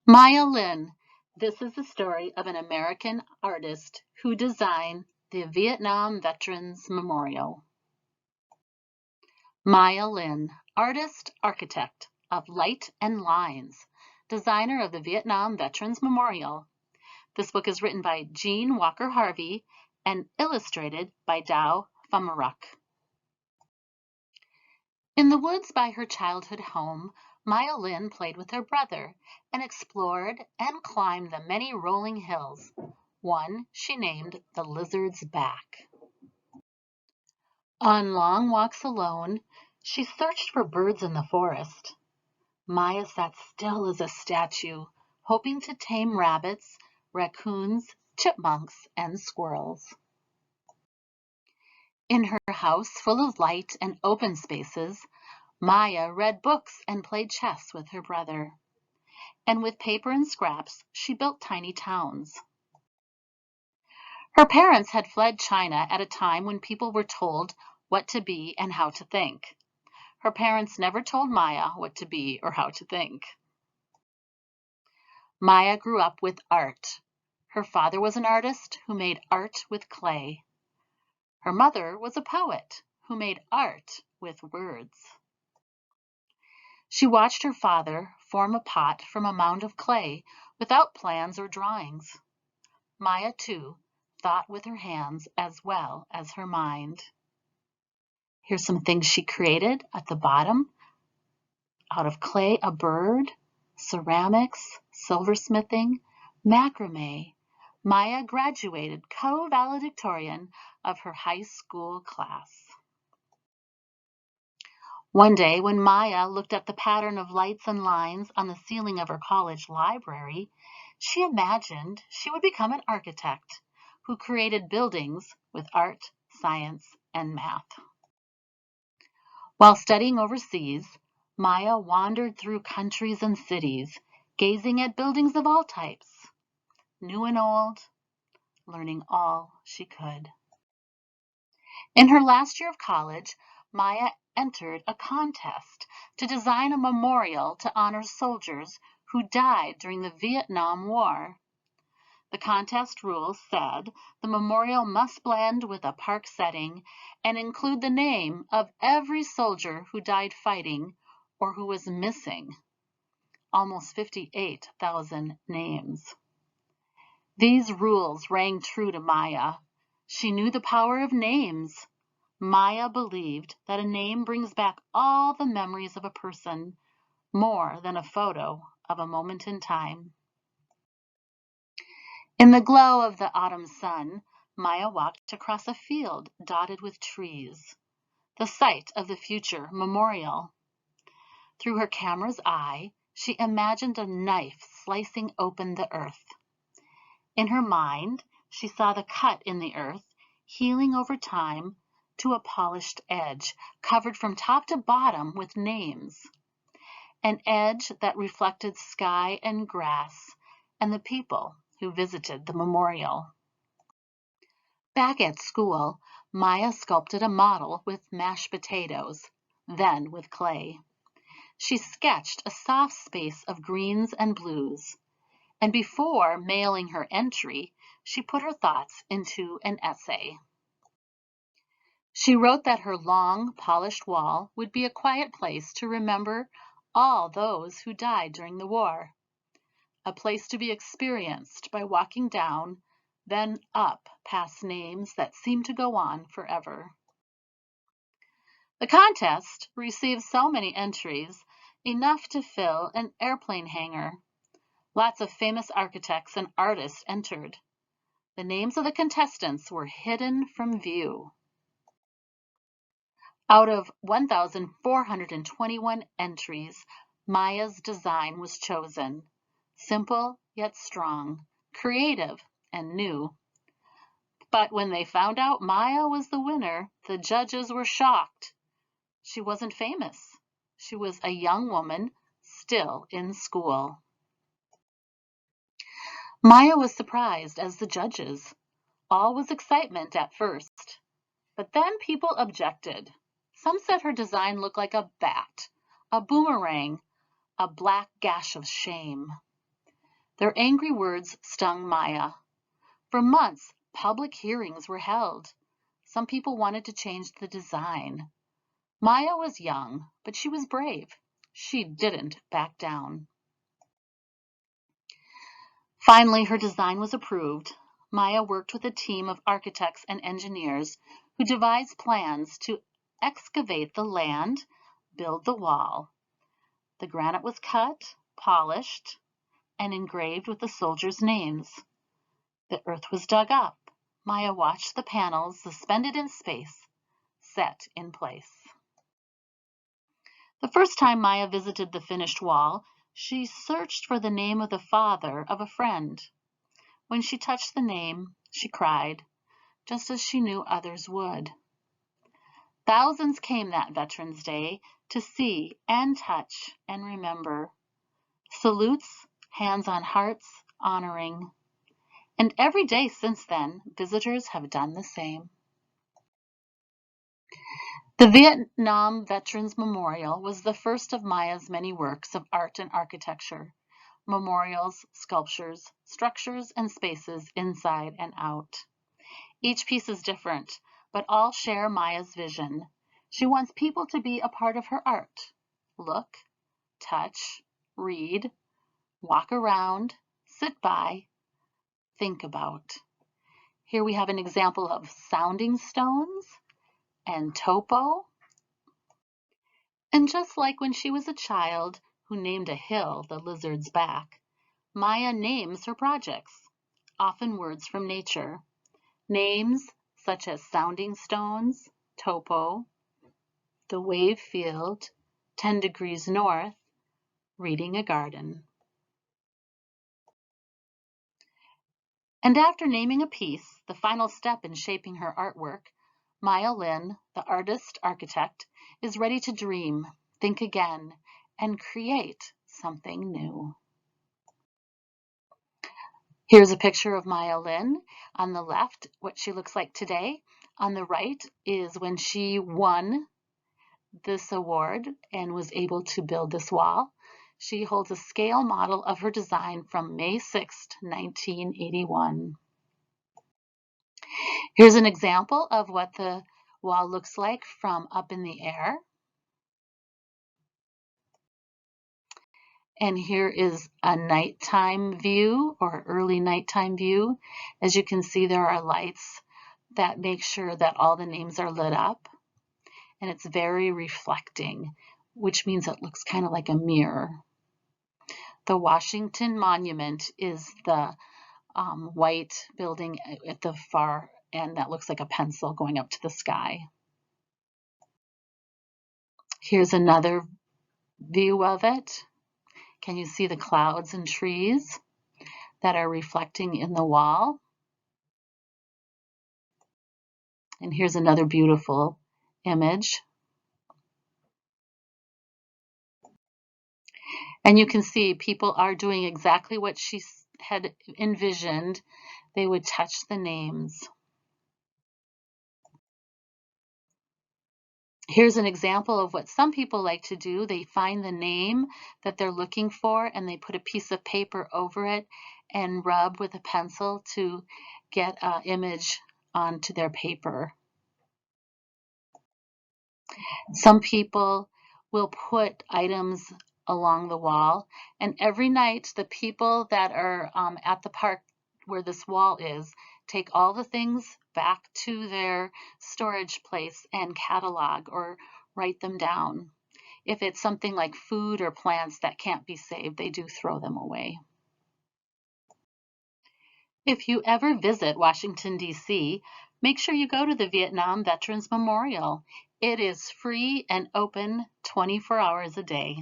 Maya Lin. This is the story of an American artist who designed the Vietnam Veterans Memorial. Maya Lin, artist, architect of light and lines, designer of the Vietnam Veterans Memorial. This book is written by Jean Walker Harvey and illustrated by Dow Fumarock. In the woods by her childhood home, Maya Lin played with her brother and explored and climbed the many rolling hills. One she named the Lizard's Back. On long walks alone, she searched for birds in the forest. Maya sat still as a statue, hoping to tame rabbits, raccoons, chipmunks, and squirrels. In her house full of light and open spaces, Maya read books and played chess with her brother. And with paper and scraps, she built tiny towns. Her parents had fled China at a time when people were told what to be and how to think. Her parents never told Maya what to be or how to think. Maya grew up with art. Her father was an artist who made art with clay. Her mother was a poet who made art with words. She watched her father form a pot from a mound of clay without plans or drawings. Maya, too, thought with her hands as well as her mind. Here's some things she created at the bottom. Out of clay, a bird, ceramics, silversmithing, macrame. Maya graduated co-valedictorian of her high school class. One day, when Maya looked at the pattern of lights and lines on the ceiling of her college library, she imagined she would become an architect who created buildings with art, science, and math. While studying overseas, Maya wandered through countries and cities, gazing at buildings of all types, new and old, learning all she could. In her last year of college, Maya entered a contest to design a memorial to honor soldiers who died during the Vietnam War. The contest rules said the memorial must blend with a park setting and include the name of every soldier who died fighting or who was missing. Almost 58,000 names. These rules rang true to Maya. She knew the power of names. Maya believed that a name brings back all the memories of a person, more than a photo of a moment in time. In the glow of the autumn sun, Maya walked across a field dotted with trees, the site of the future memorial. Through her camera's eye, she imagined a knife slicing open the earth. In her mind, she saw the cut in the earth, healing over time to a polished edge, covered from top to bottom with names. An edge that reflected sky and grass and the people who visited the memorial. Back at school, Maya sculpted a model with mashed potatoes, then with clay. She sketched a soft space of greens and blues, and before mailing her entry, she put her thoughts into an essay. She wrote that her long, polished wall would be a quiet place to remember all those who died during the war, a place to be experienced by walking down, then up past names that seem to go on forever. The contest received so many entries, enough to fill an airplane hangar. Lots of famous architects and artists entered. The names of the contestants were hidden from view. Out of 1,421 entries, Maya's design was chosen. Simple yet strong, creative and new. But when they found out Maya was the winner, the judges were shocked. She wasn't famous. She was a young woman still in school. Maya was surprised as the judges. All was excitement at first, but then people objected. Some said her design looked like a bat, a boomerang, a black gash of shame. Their angry words stung Maya. For months, public hearings were held. Some people wanted to change the design. Maya was young, but she was brave. She didn't back down. Finally, her design was approved. Maya worked with a team of architects and engineers who devised plans to excavate the land, build the wall. The granite was cut, polished, and engraved with the soldiers' names. The earth was dug up. Maya watched the panels suspended in space, set in place. The first time Maya visited the finished wall, she searched for the name of the father of a friend. When she touched the name, she cried, just as she knew others would. Thousands came that Veterans Day to see and touch and remember. Salutes, hands on hearts, honoring. And every day since then, visitors have done the same. The Vietnam Veterans Memorial was the first of Maya's many works of art and architecture. Memorials, sculptures, structures, and spaces inside and out. Each piece is different, but all share Maya's vision. She wants people to be a part of her art. Look, touch, read, walk around, sit by, think about. Here we have an example of sounding stones and topo. And just like when she was a child who named a hill the lizard's back, Maya names her projects, often words from nature. Names such as sounding stones, topo, the wave field, 10 degrees north, reading a garden. And after naming a piece, the final step in shaping her artwork, Maya Lin, the artist-architect, is ready to dream, think again, and create something new. Here's a picture of Maya Lin. On the left, what she looks like today. On the right is when she won this award and was able to build this wall. She holds a scale model of her design from May 6, 1981. Here's an example of what the wall looks like from up in the air. And here is a nighttime view or early nighttime view. As you can see, there are lights that make sure that all the names are lit up. And it's very reflecting, which means it looks kind of like a mirror. The Washington Monument is the white building at the far end that looks like a pencil going up to the sky. Here's another view of it. Can you see the clouds and trees that are reflecting in the wall? And here's another beautiful image. And you can see people are doing exactly what she had envisioned. They would touch the names. Here's an example of what some people like to do. They find the name that they're looking for and they put a piece of paper over it and rub with a pencil to get an image onto their paper. Some people will put items along the wall, and every night the people that are at the park where this wall is take all the things back to their storage place and catalog or write them down. If it's something like food or plants that can't be saved, they do throw them away. If you ever visit Washington, D.C., make sure you go to the Vietnam Veterans Memorial. It is free and open 24 hours a day.